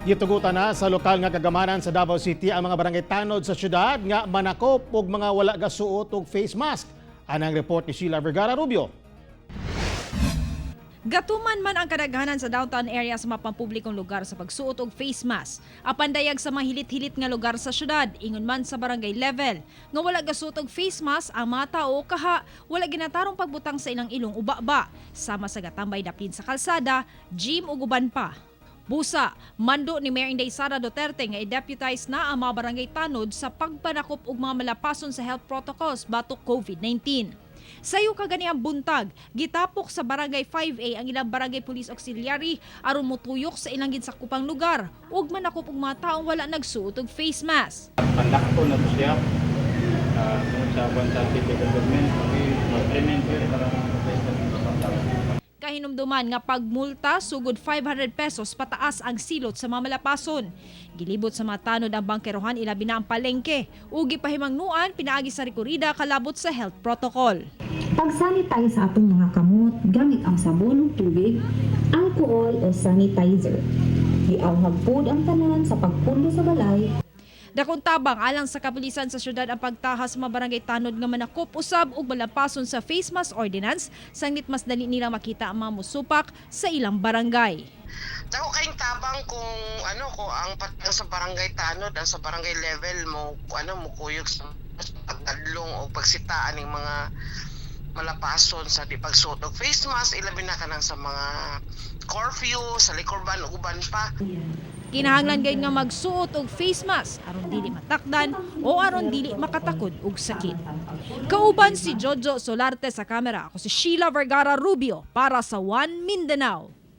Gitugotan na sa lokal nga kagamhanan sa Davao City ang mga barangay Tanod sa siyudad nga Manakop ug mga wala gasuot og face mask. Anang report ni Sheila Vergara Rubio. Gatuman man ang kadaghanan sa downtown area sa mga pampublikong lugar sa pagsuot og face mask. Apan dayag sa mahilit-hilit nga lugar sa syudad, ingon man sa barangay level, nga wala gasuot og face mask ang mga tawo kaha wala ginatarong pagbutang sa ilang ilong ubaba, sama sa gatambay dapin sa kalsada, gym ug uban pa. Busa, mando ni Mayor Inday Sara Duterte nga i-deputize na ang mga barangay Tanod sa pagpanakop og mga malapason sa health protocols batok COVID-19. Sayo kagani ang buntag, gitapok sa barangay 5A ang ilang barangay police auxiliary aron motuyok sa ilang ginsakupang lugar ug manakop og mga taong wala nagsuot og face mask. Panakpo na siya sa bansa city government, mag-implement para Kahinumduman nga pagmulta sugod 500 pesos pataas ang silot sa mga malapason. Gilibot sa mga tanod ang bangkerohan ilabi na ang palengke ug gipahimangnuan pinaagi sa rekorida kalabot sa health protocol. Pag-sanitize sa atong mga kamot gamit ang sabon ug tubig, alcohol o sanitizer. Giawhag pod ang tanan sa pagpundo sa balay. Dakong tabang alang sa kapulisan sa syudad ang pagtahas sa mga barangay Tanod nga manakop usab og malapason sa face mask ordinance sanglit mas dali nila makita ang mga musupak sa ilang barangay. Dako kayong tabang kung ang patang sa barangay Tanod ang sa barangay level mo mo kuyog sa pagdadlong o pagsitaan ng mga malapason sa di pagsuot og face mask ilabi na kanang sa mga curfew sa likorban ug uban pa. Kinahanglan gayud nga magsuot og face mask aron dili matakdan o aron dili makatakod og sakit. Kauban si Jojo Solarte sa kamera, ako si Sheila Vergara Rubio para sa One Mindanao.